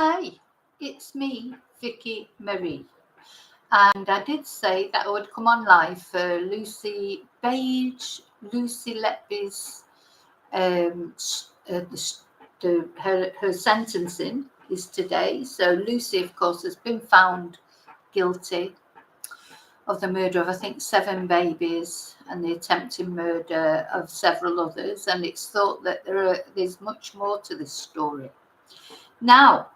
Hi, it's me, Vicky Marie. And I did say that I would come on live for Beige, Lucy Letby's, her sentencing is today. So Lucy, of course, has been found guilty of the murder of, I think, 7 babies and the attempted murder of several others. And it's thought that there's much more to this story. Now,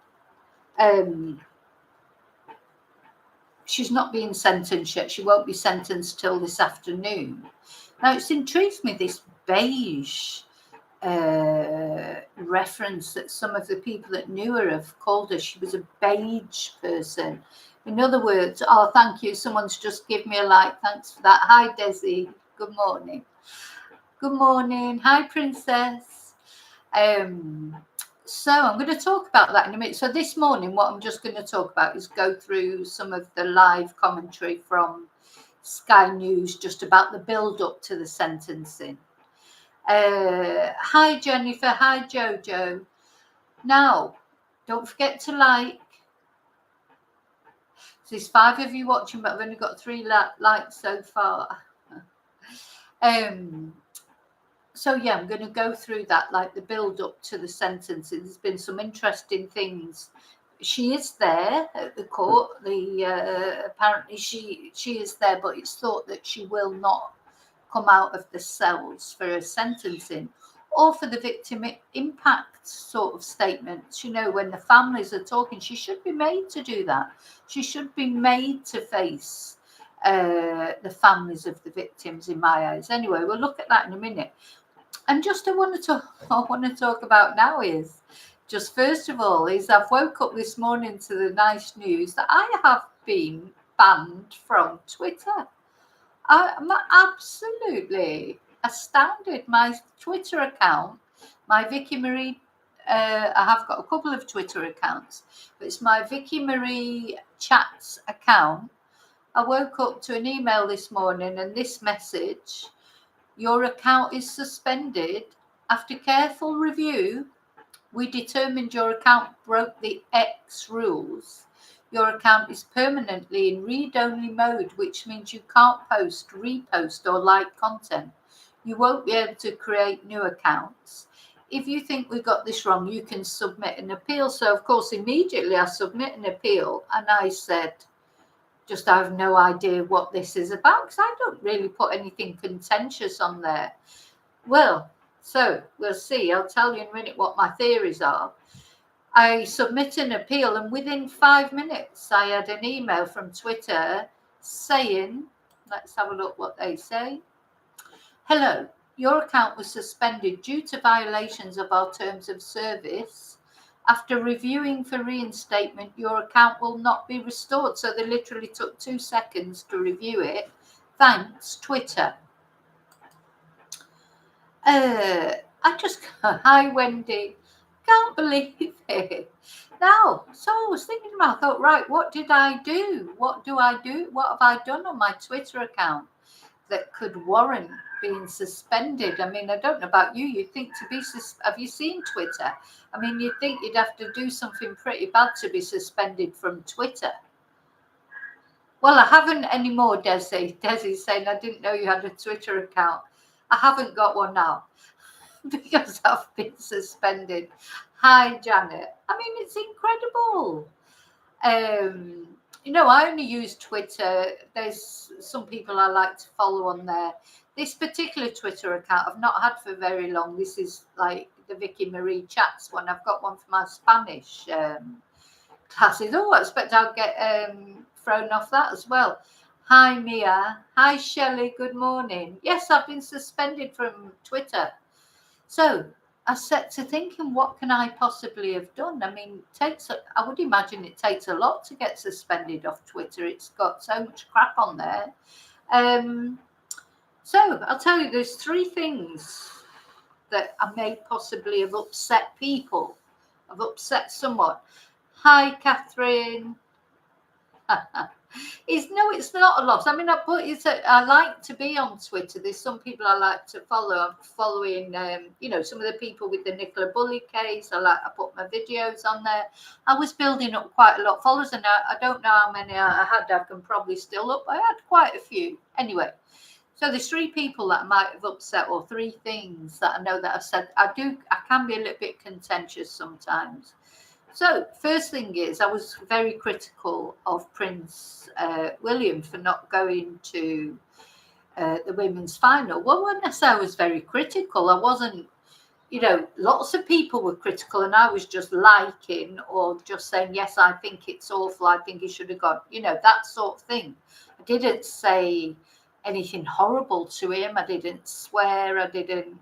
she's not being sentenced yet. She won't be sentenced till this afternoon. Now, it's intrigued me, this beige reference that some of the people that knew her have called her. She was a beige person. In other words, oh, thank you. Someone's just given me a like. Thanks for that. Hi, Desi. Good morning. Good morning. Hi, Princess. So I'm going to talk about that in a minute. So this morning, what I'm just going to talk about is go through some of the live commentary from Sky News just about the build-up to the sentencing. Hi, Jennifer. Hi, Jojo. Now, don't forget to like. There's 5 of you watching, but I've only got 3 likes so far. So yeah, I'm going to go through that, like the build up to the sentencing. There's been some interesting things. She is there at the court. Apparently she is there, but it's thought that she will not come out of the cells for her sentencing or for the victim impact sort of statements. You know, when the families are talking, she should be made to do that. She should be made to face the families of the victims, in my eyes. Anyway, we'll look at that in a minute. And just I want to talk about now is just first of all is I've woke up this morning to the nice news that I have been banned from Twitter. I'm absolutely astounded. My Twitter account, my Vicky Marie, I have got a couple of Twitter accounts, but it's my Vicky Marie Chats account. I woke up to an email this morning and this message: your account is suspended. After careful review, we determined your account broke the X rules. Your account is permanently in read-only mode, which means you can't post, repost, or like content. You won't be able to create new accounts. If you think we got this wrong, you can submit an appeal. So, of course, immediately I submit an appeal, and I said, I have no idea what this is about because I don't really put anything contentious on there. Well, so we'll see. I'll tell you in a minute what my theories are. I submit an appeal, and within 5 minutes, I had an email from Twitter saying, let's have a look what they say. Hello, your account was suspended due to violations of our terms of service. After reviewing for reinstatement, your account will not be restored. So they literally took 2 seconds to review it. Thanks, Twitter. Hi, Wendy. Can't believe it. Now, so I was thinking about, I thought, right, what did I do? What do I do? What have I done on my Twitter account that could warrant being suspended? I mean, I don't know about you. You'd think to be have you seen Twitter? I mean, you'd think you'd have to do something pretty bad to be suspended from Twitter. Well, I haven't anymore, Desi. Desi's saying, I didn't know you had a Twitter account. I haven't got one now because I've been suspended. Hi, Janet. I mean, it's incredible. You know, I only use Twitter. There's some people I like to follow on there. This particular Twitter account I've not had for very long. This is like the Vicky Marie Chats one. I've got one for my Spanish classes. Oh, I expect I'll get thrown off that as well. Hi, Mia. Hi, Shelley. Good morning. Yes, I've been suspended from Twitter. So I set to thinking, what can I possibly have done? I mean, I would imagine it takes a lot to get suspended off Twitter. It's got so much crap on there. So I'll tell you, there's 3 things that I may possibly have upset people. I've upset someone. Hi, Catherine. It's not a lot. I mean, I like to be on Twitter. There's some people I like to follow. I'm following, some of the people with the Nicola Bulley case. I put my videos on there. I was building up quite a lot of followers, and I don't know how many I had. I can probably still up. I had quite a few. Anyway, so there's 3 people that I might have upset, or 3 things that I know that I've said. I can be a little bit contentious sometimes. So, first thing is, I was very critical of Prince William for not going to the women's final. Well, when I say I was very critical, I wasn't, lots of people were critical, and I was just liking or just saying, yes, I think it's awful. I think he should have gone, that sort of thing. I didn't say anything horrible to him. I didn't swear. I didn't,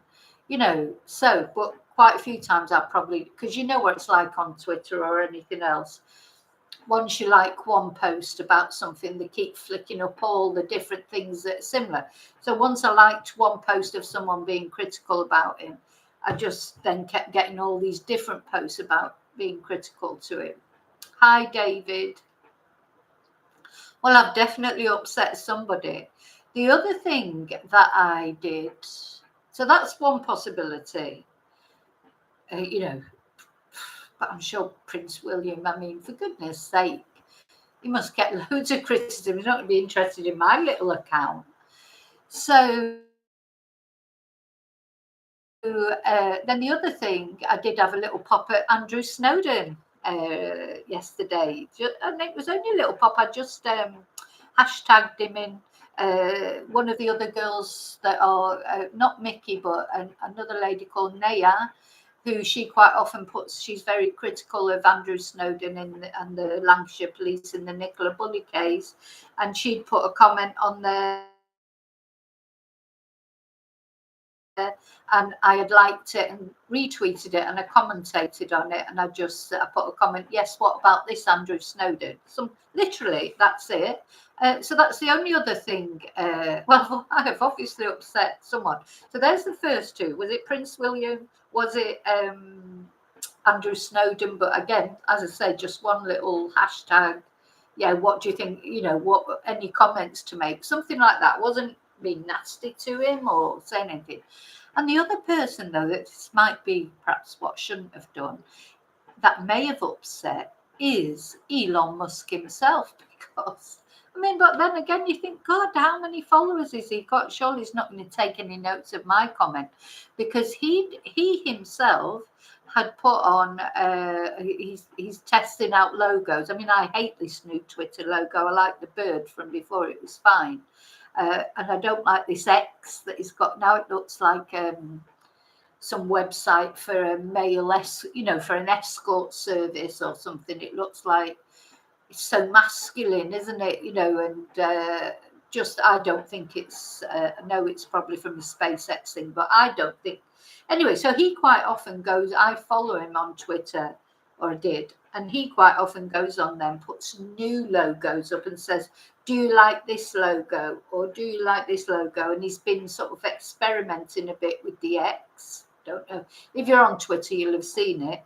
but quite a few times I probably, because you know what it's like on Twitter or anything else. Once you like one post about something, they keep flicking up all the different things that are similar. So once I liked one post of someone being critical about him, I just then kept getting all these different posts about being critical to him. Hi, David. Well, I've definitely upset somebody. The other thing that I did, so that's one possibility. But I'm sure Prince William, I mean, for goodness sake, he must get loads of criticism. He's not going to be interested in my little account. So then the other thing, I did have a little pop at Andrew Snowden yesterday. And it was only a little pop. I just hashtagged him in. One of the other girls that are, not Mickey, but another lady called Naya, who she quite often puts, she's very critical of Andrew Snowden and the Lancashire police in the Nicola Bulley case. And she'd put a comment on there, and I had liked it and retweeted it, and I commentated on it, and I put a comment, yes, what about this Andrew Snowden? Literally, that's it. So that's the only other thing. Well, I have obviously upset someone. So there's the first 2. Was it Prince William? Was it Andrew Snowden? But again, as I say, just one little hashtag. Yeah, what do you think? What any comments to make? Something like that. Wasn't being nasty to him or saying anything. And the other person, though, that this might be perhaps what I shouldn't have done, that may have upset, is Elon Musk himself, because but then again, you think, God, how many followers has he got? Surely he's not going to take any notes of my comment, because he himself had put on, he's testing out logos. I mean, I hate this new Twitter logo. I like the bird from before, it was fine. And I don't like this X that he's got now. It looks like some website for a male, for an escort service or something. It looks like it's so masculine, isn't it? And just I don't think it's. I know it's probably from the SpaceX thing, but I don't think. Anyway, so he quite often goes. I follow him on Twitter, or did, and he quite often goes on there and puts new logos up and says, do you like this logo, or do you like this logo? And he's been sort of experimenting a bit with the X. Don't know if you're on Twitter, you'll have seen it.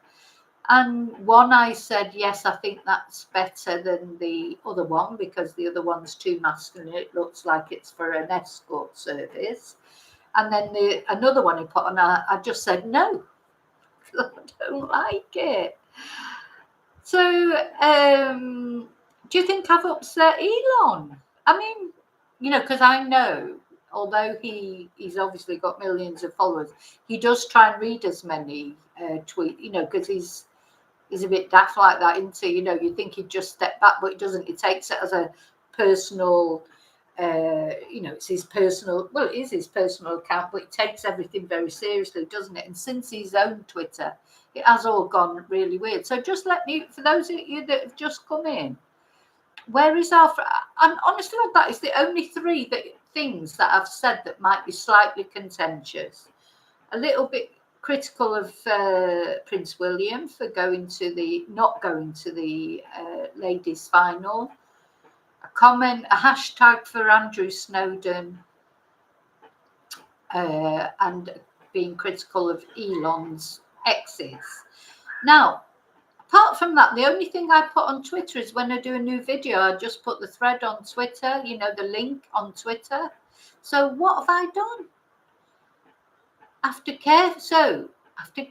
And one, I said, yes, I think that's better than the other one, because the other one's too masculine. It looks like it's for an escort service. And then another one he put on, I just said no, I don't like it. So do you think I've upset Elon? I mean, because I know, although he's obviously got millions of followers, he does try and read as many tweets, because he's a bit daft like that, isn't he? You think he'd just step back, but he doesn't. He takes it as a personal, it's his personal, well, it is his personal account, but he takes everything very seriously, doesn't it? And since he's owned Twitter, it has all gone really weird. So just let me, for those of you that have just come in, where is our, and honestly, that is the only 3 things that I've said that might be slightly contentious. A little bit critical of Prince William for not going to the ladies' final. A comment, a hashtag for Andrew Snowden, and being critical of Elon's exes. Now, apart from that, the only thing I put on Twitter is when I do a new video, I just put the thread on Twitter, you know, the link on Twitter. So what have I done? After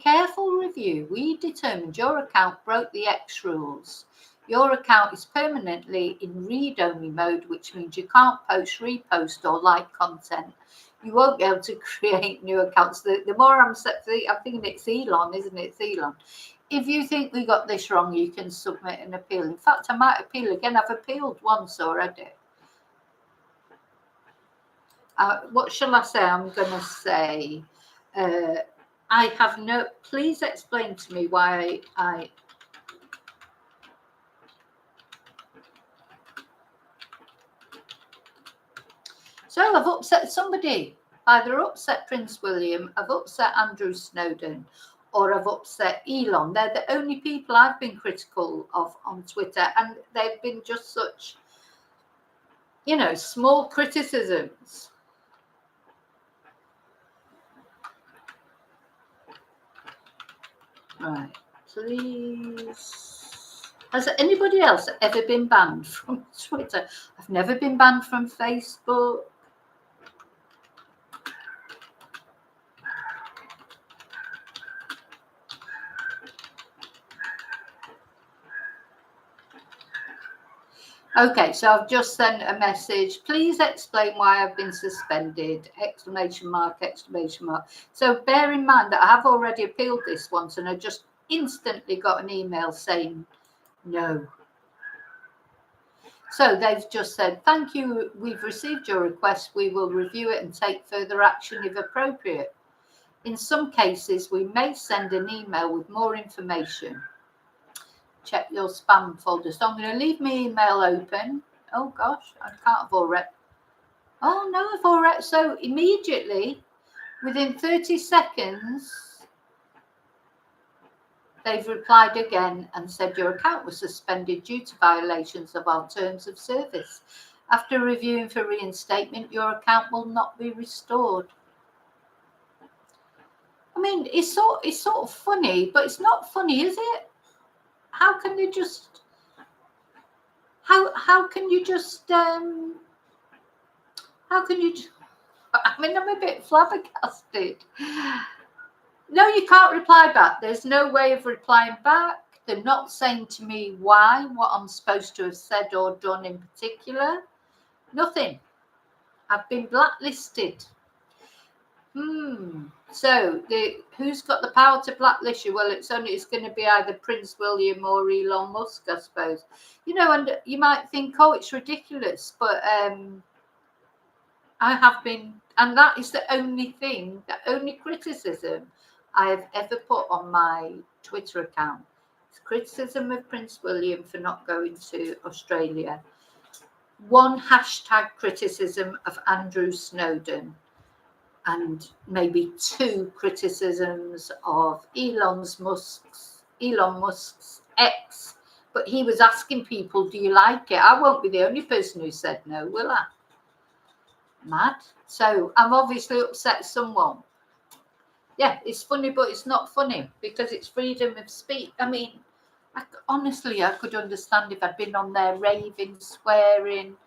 careful review, we determined your account broke the X rules. Your account is permanently in read-only mode, which means you can't post, repost, or like content. You won't be able to create new accounts. The more I'm thinking it's Elon, isn't it? It's Elon. If you think we got this wrong, you can submit an appeal. In fact, I might appeal again. I've appealed once already. What shall I say? I'm going to say, I have no, please explain to me why So I've upset somebody. Either upset Prince William, I've upset Andrew Snowden, or I've upset Elon. They're the only people I've been critical of on Twitter, and they've been just such, you know, small criticisms. Right, please. Has anybody else ever been banned from Twitter? I've never been banned from Facebook. Okay, so I've just sent a message. Please explain why I've been suspended. Exclamation mark, exclamation mark. So bear in mind that I have already appealed this once and I just instantly got an email saying no. So they've just said, thank you, we've received your request. We will review it and take further action if appropriate. In some cases, we may send an email with more information. Check your spam folder. So I'm going to leave my email open. Oh gosh, I can't have already. Oh no, I've already. So immediately, within 30 seconds, they've replied again and said your account was suspended due to violations of our terms of service. After reviewing for reinstatement, your account will not be restored. I mean, it's sort of funny, but it's not funny, is it? How can you just? How can you just? How can you? I mean, I'm a bit flabbergasted. No, you can't reply back. There's no way of replying back. They're not saying to me why, what I'm supposed to have said or done in particular. Nothing. I've been blacklisted. So who's got the power to blacklist you? Well, it's going to be either Prince William or Elon Musk, I suppose. You know, and you might think, oh, it's ridiculous, but I have been, and that is the only criticism I have ever put on my Twitter account. It's criticism of Prince William for not going to Australia. One hashtag criticism of Andrew Snowden. And maybe 2 criticisms of Elon Musk's ex. But he was asking people, do you like it? I won't be the only person who said no, will I? Mad. So I'm obviously upset someone. Yeah, it's funny, but it's not funny because it's freedom of speech. I mean, honestly, I could understand if I'd been on there raving, swearing.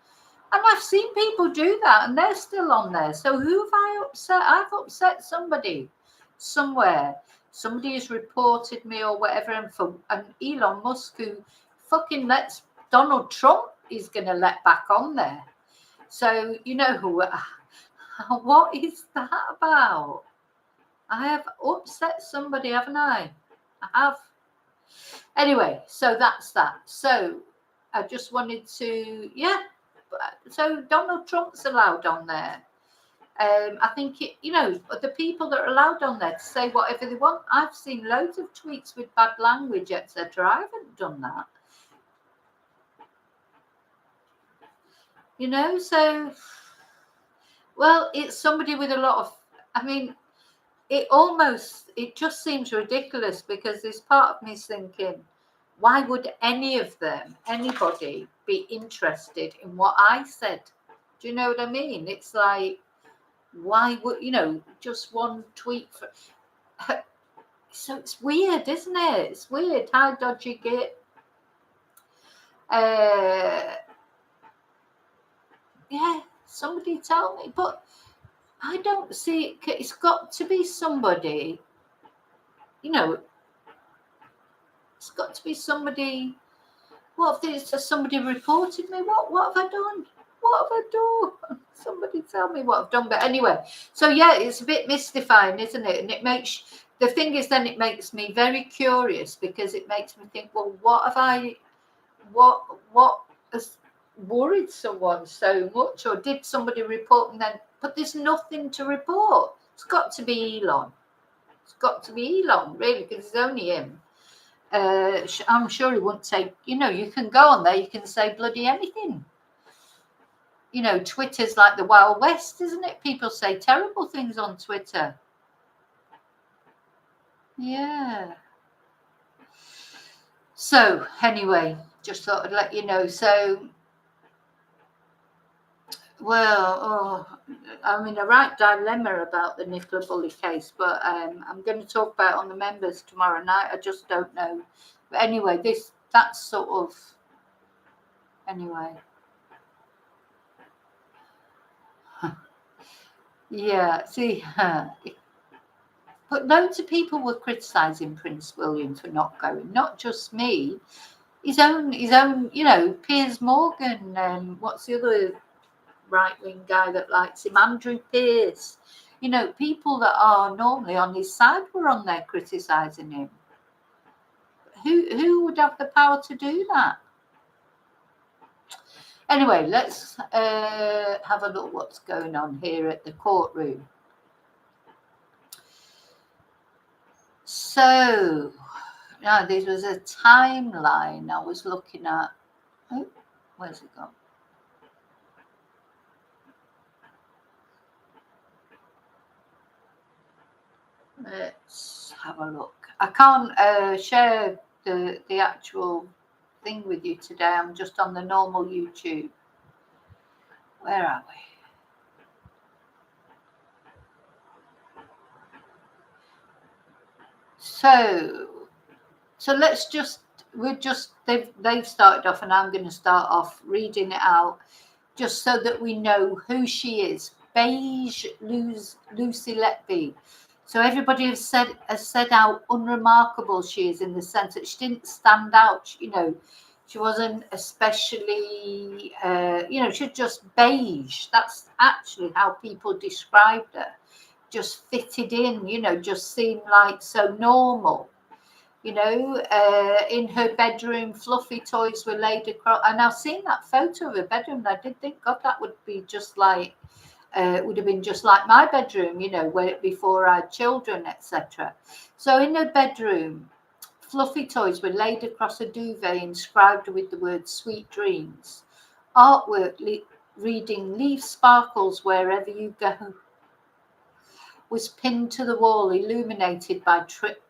And I've seen people do that and they're still on there. So who have I upset? I've upset somebody somewhere. Somebody has reported me or whatever. And Elon Musk, who fucking lets Donald Trump, is going to let back on there. So, you know, what is that about? I have upset somebody, haven't I? I have. Anyway, so that's that. So I just wanted to, yeah. So Donald Trump's allowed on there. I think, you know, the people that are allowed on there to say whatever they want. I've seen loads of tweets with bad language, etc. I haven't done that. You know, so, well, it's somebody with a lot of, I mean, it just seems ridiculous because there's part of me thinking, why would anybody be interested in what I said? Do you know what I mean? It's like, why would, you know, just one tweet. So it's weird, isn't it? It's weird how dodgy it. Yeah, somebody tell me, but I don't see it. It's got to be somebody, you know, it's got to be somebody. What if there's somebody reported me? What have I done? What have I done? Somebody tell me what I've done. But anyway, so yeah, it's a bit mystifying, isn't it? And it makes, the thing is, then it makes me very curious, because it makes me think, well, what has worried someone so much, or did somebody report and then? But there's nothing to report. It's got to be Elon. It's got to be Elon, really, because it's only him. I'm sure he wouldn't say, you can go on there, you can say bloody anything. Twitter's like the Wild West, isn't it? People say terrible things on Twitter. Yeah. So anyway, just thought I'd let you know. So, well, I'm in a right dilemma about the Nicola Bulley case, but I'm going to talk about it on the members tomorrow night. I just don't know. But anyway, that's sort of, anyway. Yeah, see, but loads of people were criticising Prince William for not going, not just me. His own, Piers Morgan, what's the other right-wing guy that likes him, Andrew Pearce. People that are normally on his side were on there criticising him. Who would have the power to do that? Anyway, let's have a look what's going on here at the courtroom. So, now this was a timeline I was looking at. Oh, where's it gone? Let's have a look. I can't share the actual thing with you today. I'm just on the normal YouTube. Where are we? So let's they've started off, and I'm going to start off reading it out, just so that we know who she is. Beige Lucy Letby. So everybody has said how unremarkable she is, in the sense that she didn't stand out. She wasn't especially, she's just beige. That's actually how people described her. Just fitted in, just seemed like so normal. In her bedroom, fluffy toys were laid across. And I've seen that photo of her bedroom, and I did think, God, that would be just like, would have been just like my bedroom, where before I had children, etc. So in her bedroom, fluffy toys were laid across a duvet inscribed with the words "Sweet Dreams." Artwork reading "Leave sparkles wherever you go" was pinned to the wall, illuminated by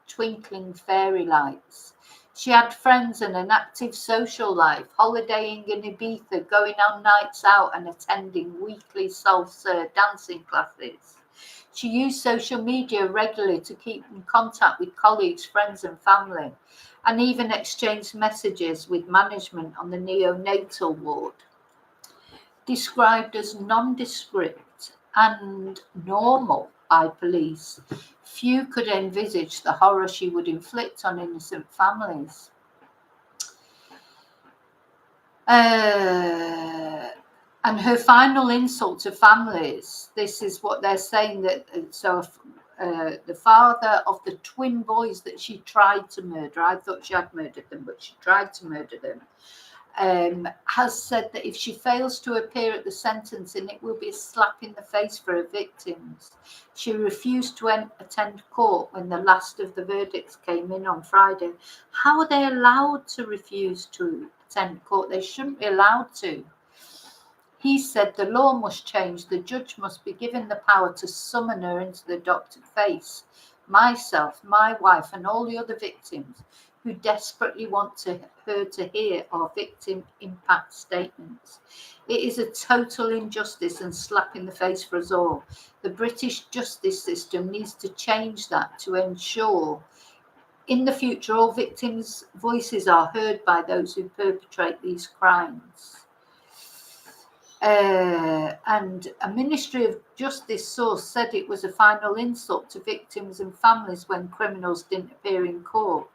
twinkling fairy lights. She had friends and an active social life, holidaying in Ibiza, going on nights out and attending weekly self-serve dancing classes. She used social media regularly to keep in contact with colleagues, friends and family, and even exchanged messages with management on the neonatal ward. Described as nondescript and normal by police, few could envisage the horror she would inflict on innocent families. And her final insult to families, this is what they're saying, that the father of the twin boys that she tried to murder, I thought she had murdered them, but she tried to murder them, has said that if she fails to appear at the sentencing, it will be a slap in the face for her victims. She refused to attend court when the last of the verdicts came in on Friday. How are they allowed to refuse to attend court? They shouldn't be allowed to. He said the law must change. The judge must be given the power to summon her into the doctor face. Myself, my wife, and all the other victims who desperately want her to hear our victim impact statements. It is a total injustice and slap in the face for us all. The British justice system needs to change that to ensure in the future, all victims' voices are heard by those who perpetrate these crimes. And a Ministry of Justice source said it was a final insult to victims and families when criminals didn't appear in court.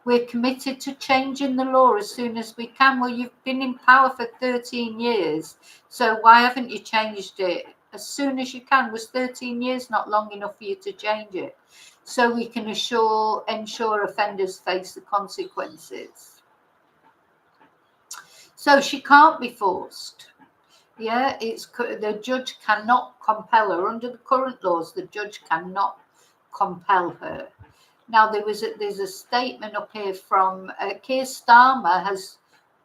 We're committed to changing the law as soon as we can. Well, you've been in power for 13 years, so why haven't you changed it as soon as you can? Was 13 years not long enough for you to change it? So we can ensure offenders face the consequences. So she can't be forced. Yeah, the judge cannot compel her. Under the current laws, the judge cannot compel her. Now, there's a statement up here from Keir Starmer has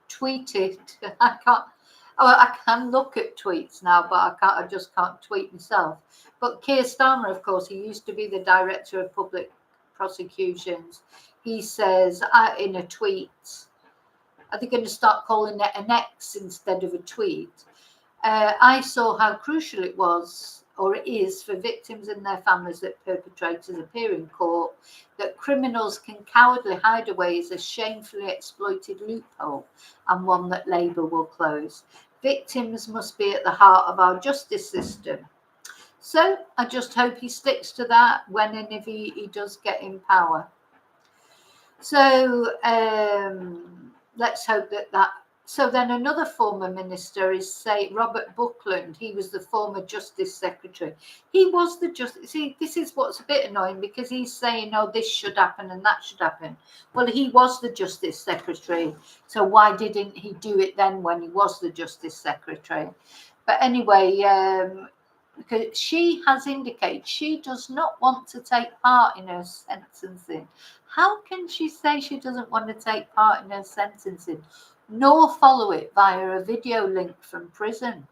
tweeted. I can look at tweets now, but I just can't tweet myself. But Keir Starmer, of course, he used to be the director of public prosecutions. He says in a tweet, are they going to start calling it an X instead of a tweet? I saw how crucial it was, or it is, for victims and their families that perpetrators appear in court, that criminals can cowardly hide away is a shamefully exploited loophole and one that Labour will close. Victims must be at the heart of our justice system. So I just hope he sticks to that when and if he does get in power. So let's hope that. So then another former minister is, say, Robert Buckland. He was the former Justice Secretary. He was the Justice. See, this is what's a bit annoying, because he's saying, oh, this should happen and that should happen. Well, he was the Justice Secretary. So why didn't he do it then when he was the Justice Secretary? But anyway, because she has indicated she does not want to take part in her sentencing. How can she say she doesn't want to take part in her sentencing, nor follow it via a video link from prison?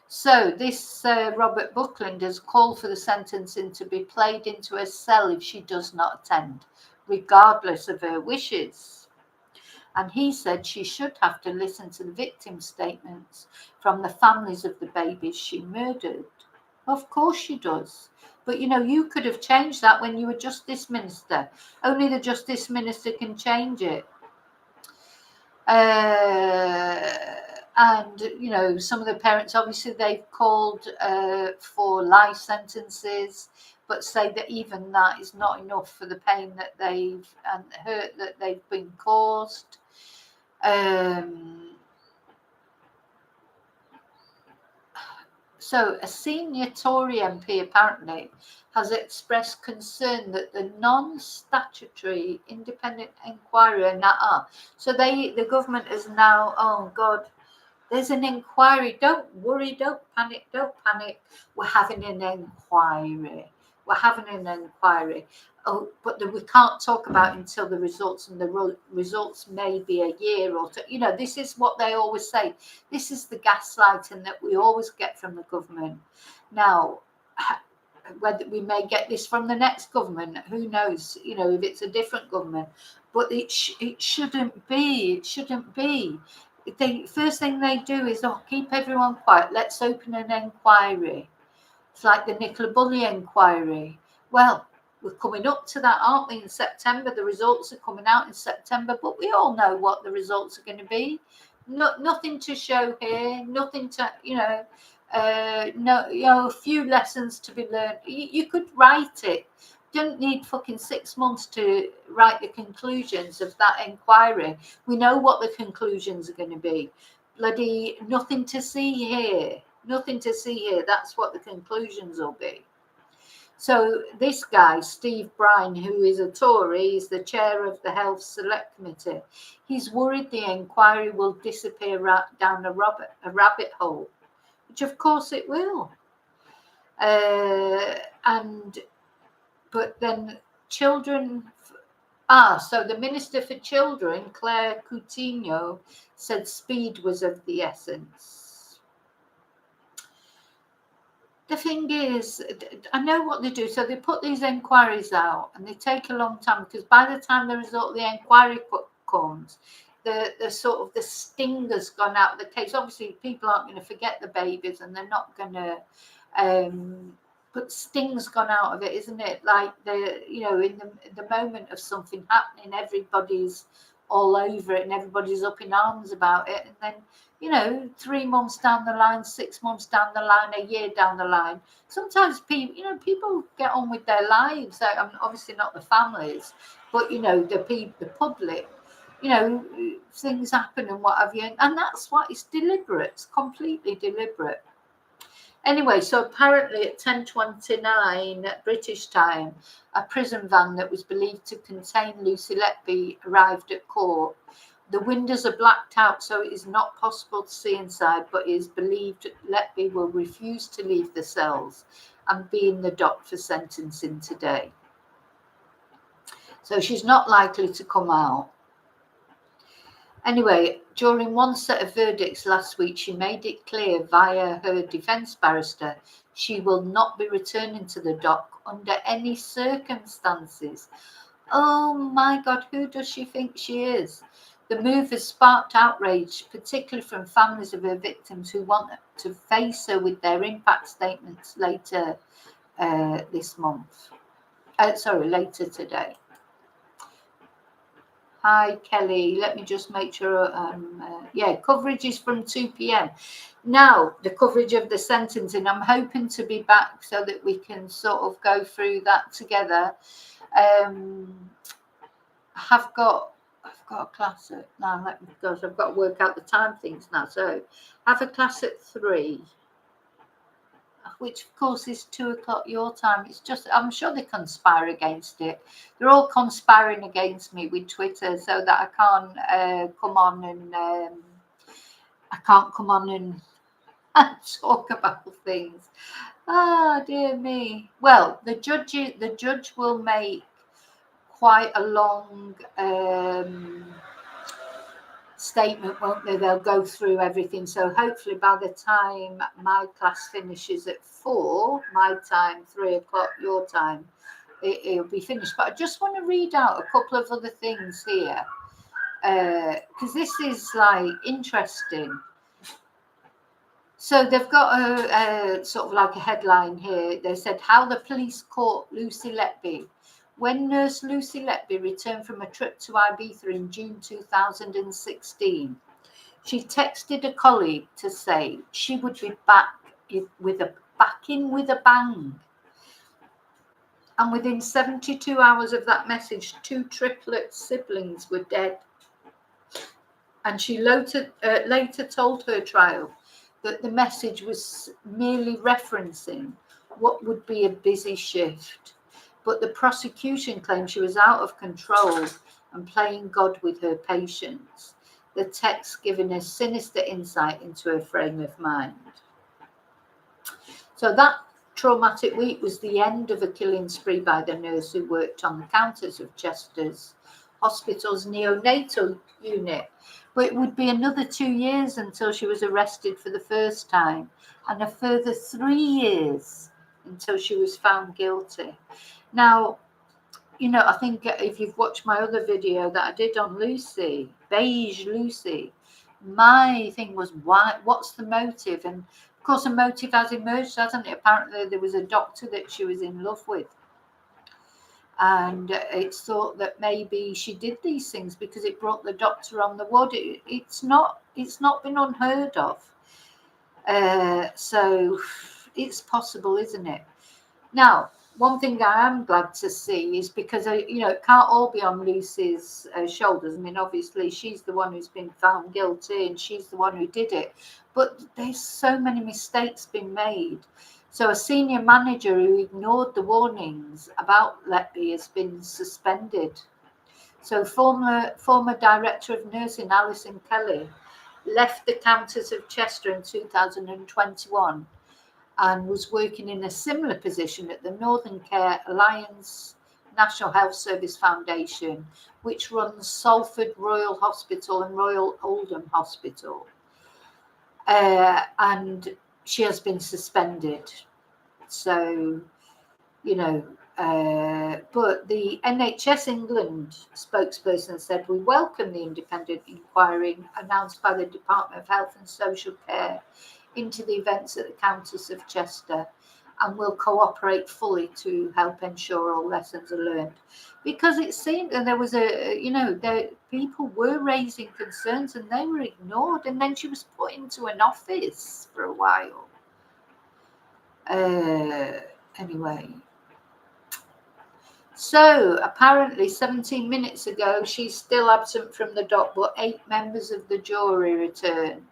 So this Robert Buckland has called for the sentencing to be played into her cell if she does not attend, regardless of her wishes. And he said she should have to listen to the victim statements from the families of the babies she murdered. Of course she does. But, you could have changed that when you were Justice Minister. Only the Justice Minister can change it. And, some of the parents, obviously, they've called for life sentences, but say that even that is not enough for the pain that they've and hurt that they've been caused. So a senior Tory MP apparently has expressed concern that the non-statutory independent inquiry so the government is now, oh God, there's an inquiry. Don't worry, don't panic. We're having an inquiry. Oh, but we can't talk about until the results, and the results may be a year or two. This is what they always say. This is the gaslighting that we always get from the government. Now, whether we may get this from the next government, who knows? If it's a different government, but it shouldn't be. It shouldn't be. The first thing they do is, keep everyone quiet. Let's open an inquiry. It's like the Nicola Bulley inquiry. Well, we're coming up to that, aren't we, in September? The results are coming out in September, but we all know what the results are going to be. Nothing to show here, nothing to, a few lessons to be learned. You could write it. Don't need fucking 6 months to write the conclusions of that inquiry. We know what the conclusions are going to be. Bloody nothing to see here. Nothing to see here. That's what the conclusions will be. So this guy, Steve Bryan, who is a Tory, is the chair of the Health Select Committee. He's worried the inquiry will disappear down a rabbit hole, which of course it will. But then children. So the Minister for Children, Claire Coutinho, said speed was of the essence. The thing is, I know what they do. So they put these inquiries out and they take a long time, because by the time the result of the inquiry comes, the sort of the stinger's gone out of the case. Obviously, people aren't going to forget the babies, and they're not going to but sting's gone out of it, isn't it? Like in the moment of something happening, everybody's all over it and everybody's up in arms about it. And then, 3 months down the line, 6 months down the line, a year down the line, sometimes people get on with their lives. I mean, obviously not the families, but the public. Things happen and what have you, and that's why it's deliberate. It's completely deliberate. Anyway, so apparently at 10:29 British time, a prison van that was believed to contain Lucy Letby arrived at court. The windows are blacked out, so it is not possible to see inside, but it is believed Letby will refuse to leave the cells and be in the dock for sentencing today. So she's not likely to come out. Anyway, during one set of verdicts last week, she made it clear via her defence barrister she will not be returning to the dock under any circumstances. Oh my God, who does she think she is? The move has sparked outrage, particularly from families of her victims who want to face her with their impact statements later this month. Later today. Hi, Kelly. Let me just make sure. Coverage is from 2 p.m. Now, the coverage of the sentencing, I'm hoping to be back so that we can sort of go through that together. I've got a class at now, because I've got to work out the time things now. So I have a class at 3. Which of course is 2 o'clock your time. It's just, I'm sure they conspire against it. They're all conspiring against me with Twitter so that I can't come on and talk about things. Oh dear me. Well, the judge will make quite a long statement, won't they? They'll go through everything. So hopefully by the time my class finishes at 4 my time, 3 o'clock your time, it'll be finished. But I just want to read out a couple of other things here because this is like interesting. So they've got a sort of like a headline here. They said how the police caught Lucy Letby. When nurse Lucy Letby returned from a trip to Ibiza in June 2016, she texted a colleague to say she would be back with a bang. And within 72 hours of that message, 2 triplet siblings were dead. And she later told her trial that the message was merely referencing what would be a busy shift. But the prosecution claimed she was out of control and playing God with her patients. The text giving a sinister insight into her frame of mind. So that traumatic week was the end of a killing spree by the nurse who worked on the counters of Chester's hospital's neonatal unit. But it would be another 2 years until she was arrested for the first time, and a further 3 years until she was found guilty. Now, I think if you've watched my other video that I did on Lucy, Beige Lucy, my thing was, why? What's the motive? And of course, a motive has emerged, hasn't it? Apparently, there was a doctor that she was in love with. And it's thought that maybe she did these things because it brought the doctor on the ward. It's not been unheard of. So it's possible, isn't it? Now, one thing I am glad to see is because, it can't all be on Lucy's shoulders. I mean, obviously, she's the one who's been found guilty and she's the one who did it. But there's so many mistakes been made. So a senior manager who ignored the warnings about Letby has been suspended. So former director of nursing Alison Kelly left the counters of Chester in 2021 and was working in a similar position at the Northern Care Alliance National Health Service Foundation, which runs Salford Royal Hospital and Royal Oldham Hospital. And she has been suspended. So, but the NHS England spokesperson said, we welcome the independent inquiry announced by the Department of Health and Social Care into the events at the Countess of Chester. and will cooperate fully to help ensure all lessons are learned. Because it seemed, and there was people were raising concerns and they were ignored, and then she was put into an office for a while. Anyway, so apparently 17 minutes ago, she's still absent from the dock, but 8 members of the jury return.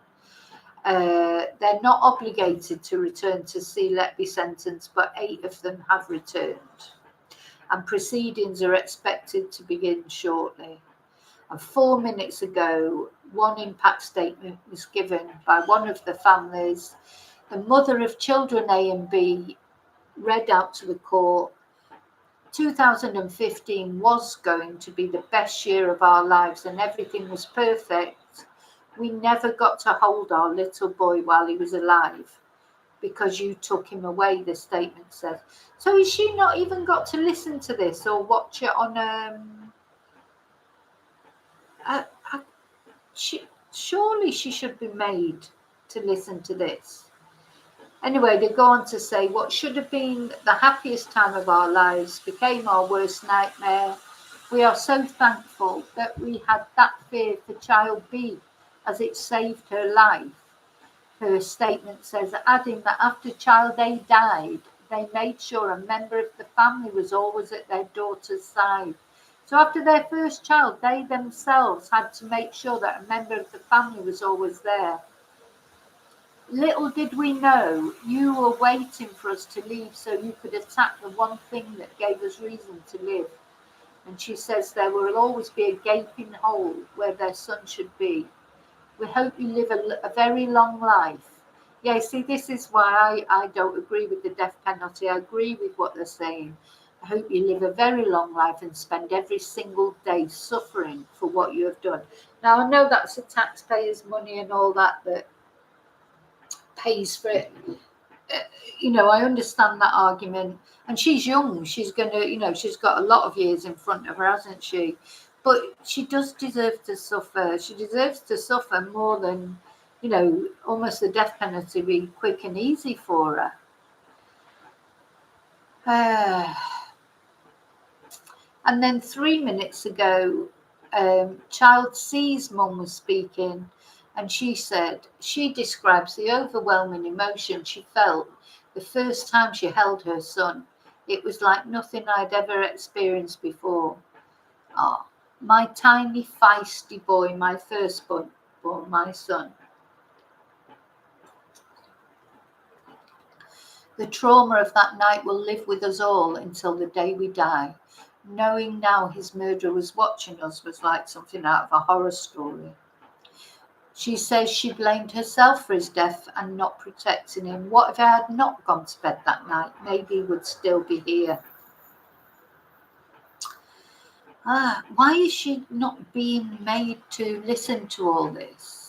They're not obligated to return to see Letby sentence, but 8 of them have returned. And proceedings are expected to begin shortly. And 4 minutes ago, one impact statement was given by one of the families. The mother of children A and B read out to the court, 2015 was going to be the best year of our lives and everything was perfect. We never got to hold our little boy while he was alive because you took him away, the statement says. So has she not even got to listen to this or watch it on surely she should be made to listen to this. Anyway, they go on to say what should have been the happiest time of our lives became our worst nightmare. We are so thankful that we had that fear for child B as it saved her life. Her statement says, adding that after child A died, they made sure a member of the family was always at their daughter's side. So after their first child, they themselves had to make sure that a member of the family was always there. Little did we know you were waiting for us to leave so you could attack the one thing that gave us reason to live. And she says there will always be a gaping hole where their son should be. We hope you live a very long life. Yeah, see, this is why I don't agree with the death penalty. I agree with what they're saying. I hope you live a very long life and spend every single day suffering for what you have done. Now, I know that's the taxpayers' money and all that pays for it. I understand that argument. And she's young. She's going to, she's got a lot of years in front of her, hasn't she? But she does deserve to suffer. She deserves to suffer more than, almost the death penalty be quick and easy for her. And then 3 minutes ago, child C's mum was speaking, and she said she describes the overwhelming emotion she felt the first time she held her son. It was like nothing I'd ever experienced before. Oh, my tiny feisty boy, my firstborn, my son. The trauma of that night will live with us all until the day we die. Knowing now his murderer was watching us was like something out of a horror story. She says she blamed herself for his death and not protecting him. What if I had not gone to bed that night? Maybe he would still be here. Why is she not being made to listen to all this?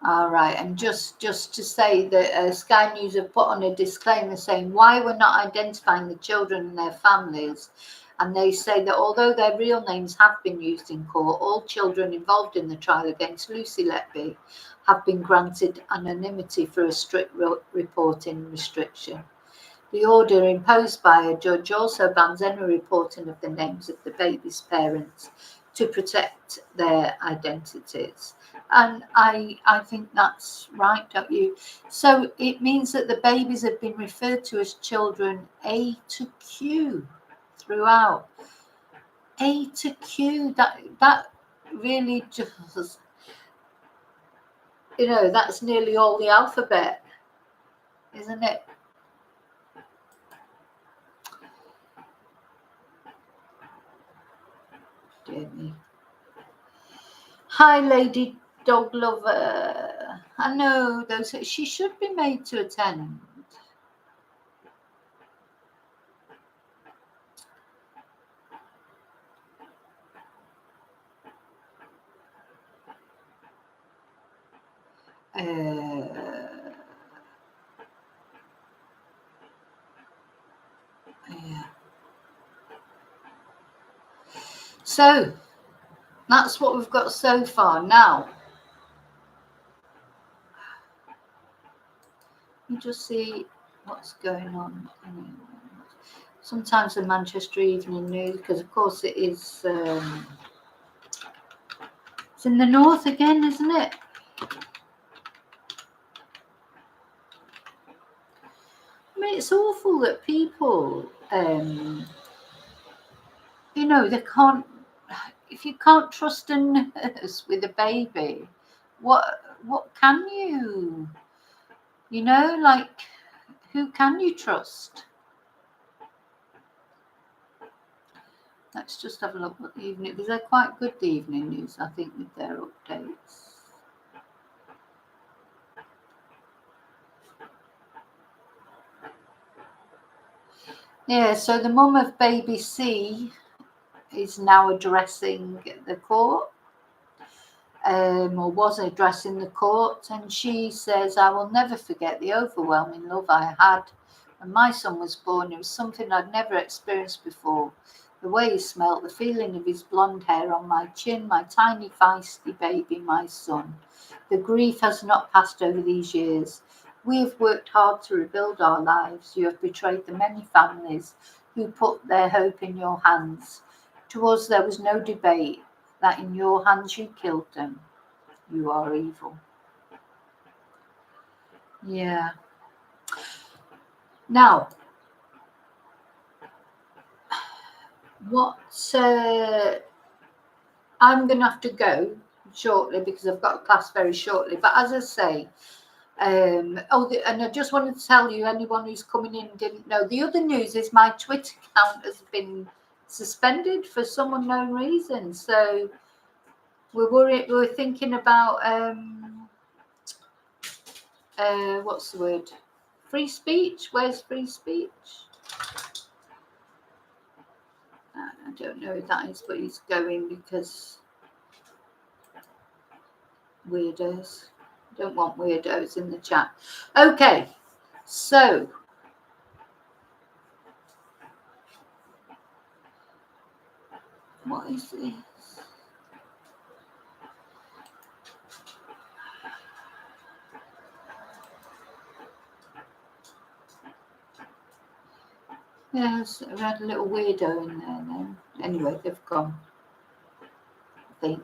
All right, and just to say that Sky News have put on a disclaimer saying why we're not identifying the children and their families. And they say that although their real names have been used in court, all children involved in the trial against Lucy Letby have been granted anonymity for a strict reporting restriction. The order imposed by a judge also bans any reporting of the names of the baby's parents to protect their identities. And I think that's right, don't you? So it means that the babies have been referred to as children A to Q throughout. A to Q, that really just, that's nearly all the alphabet, isn't it? Dear me. Hi, Lady Dog Lover. I know she should be made to attend. Yeah. So that's what we've got so far. Now, just see what's going on. Sometimes the Manchester Evening News, because of course it is. It's in the north again, isn't it? I mean, it's awful that people, you know, they can't. If you can't trust a nurse with a baby, what can you? You know, like, who can you trust? Let's just have a look at the evening, because they're quite good, the Evening News, I think, with their updates. Yeah, so the mum of baby C is now addressing the court, or was addressing the court, and she says, "I will never forget the overwhelming love I had when my son was born. It was something I'd never experienced before. The way he smelt, the feeling of his blonde hair on my chin, my tiny feisty baby, my son. The grief has not passed over these years. We have worked hard to rebuild our lives. You have betrayed the many families who put their hope in your hands. To us, there was no debate that in your hands you killed them. You are evil." Yeah. Now, what I'm going to have to go shortly because I've got a class very shortly. But as I say, and I just wanted to tell you, anyone who's coming in didn't know, the other news is my Twitter account has been suspended for some unknown reason. So we're thinking about what's the word? Free speech. Where's free speech? I don't know who that is, but he's going because weirdos. Don't want weirdos in the chat. Okay, so what is this? Yes, we had a little weirdo in there then. Anyway, they've gone, I think.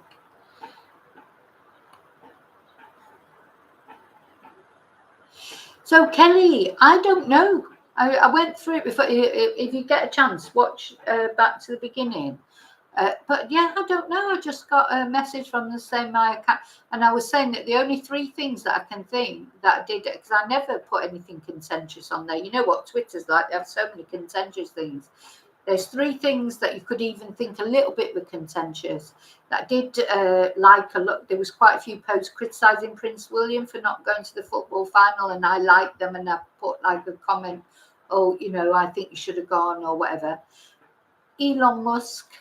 So Kelly, I don't know. I went through it before. If you get a chance, watch back to the beginning. But yeah, I don't know. I just got a message from the same account, and I was saying that the only 3 things that I can think that I did, because I never put anything contentious on there. You know what Twitter's like? They have so many contentious things. There's 3 things that you could even think a little bit were contentious. That I did like a lot. There was quite a few posts criticising Prince William for not going to the football final, and I liked them, and I put like a comment, "Oh, you know, I think you should have gone," or whatever. Elon Musk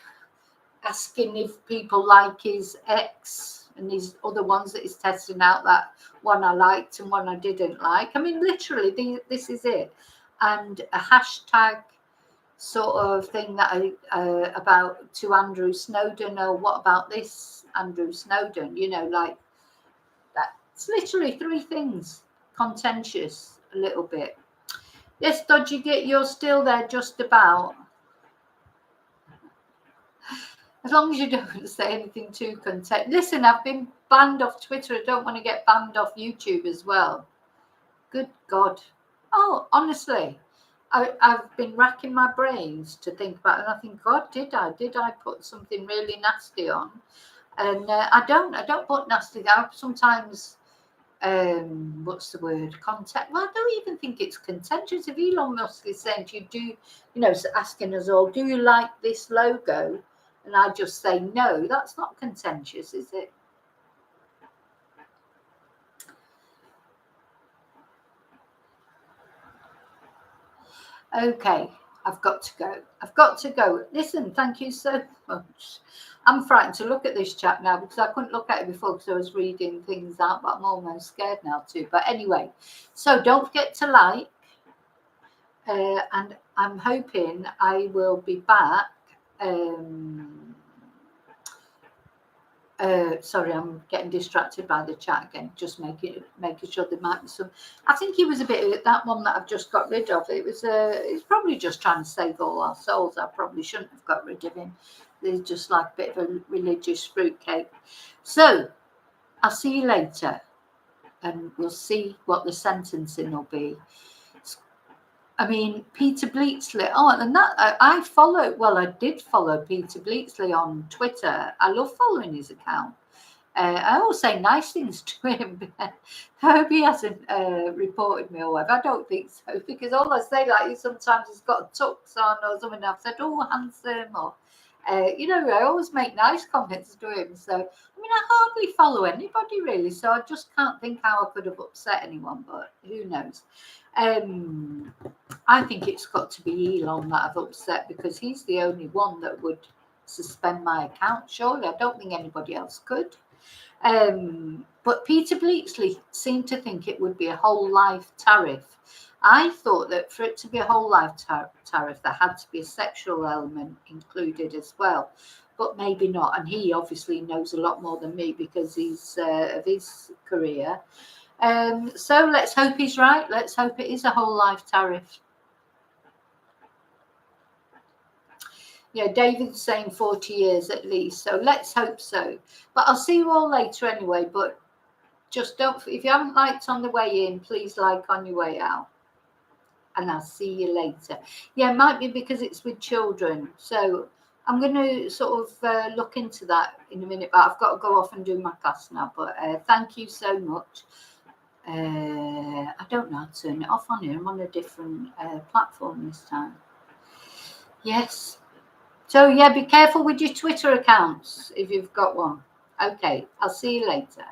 asking if people like his ex and these other ones that he's testing out, that one I liked and one I didn't like. I mean, literally, this is it. And a hashtag sort of thing that about to Andrew Snowden, or what about this Andrew Snowden, you know, like that. It's literally 3 things contentious a little bit. Yes, Dodgy Git, you're still there just about. As long as you don't say anything too content. Listen, I've been banned off Twitter. I don't want to get banned off YouTube as well. Good God. Oh, honestly, I've been racking my brains to think about it. And I think, God, did I put something really nasty on? And I don't put nasty. I sometimes, what's the word? Content. Well, I don't even think it's contentious. If Elon Musk is saying to you, you know, asking us all, do you like this logo? And I just say no, that's not contentious, is it? Okay, I've got to go. Listen, thank you so much. I'm frightened to look at this chat now because I couldn't look at it before because I was reading things out, but I'm almost scared now too. But anyway, so don't forget to like, and I'm hoping I will be back Sorry, I'm getting distracted by the chat again. Just making sure there might be some. I think he was a bit that one that I've just got rid of. He's probably just trying to save all our souls. I probably shouldn't have got rid of him. He's just like a bit of a religious fruitcake. So I'll see you later, and we'll see what the sentencing will be. I mean, Peter Bleaksley. Oh, and that I follow. Well, I did follow Peter Bleaksley on Twitter. I love following his account. I always say nice things to him. I hope he hasn't reported me or whatever. I don't think so, because all I say, like, sometimes he's got a tux on or something. I've said, "Oh, handsome," or I always make nice comments to him. So, I mean, I hardly follow anybody really, so I just can't think how I could have upset anyone. But who knows? I think it's got to be Elon that I've upset, because he's the only one that would suspend my account. Surely, I don't think anybody else could. But Peter Bleaksley seemed to think it would be a whole life tariff. I thought that for it to be a whole life tariff, there had to be a sexual element included as well, but maybe not. And he obviously knows a lot more than me because he's of his career. So let's hope he's right. Let's hope it is a whole life tariff. Yeah, David's saying 40 years at least, so let's hope so. But I'll see you all later anyway. But just don't, if you haven't liked on the way in, please like on your way out. And I'll see you later. Yeah, it might be because it's with children. So I'm going to sort of look into that in a minute. But I've got to go off and do my class now. But thank you so much. I don't know how to turn it off on here. I'm on a different platform this time. Yes. So, yeah, be careful with your Twitter accounts if you've got one. Okay, I'll see you later.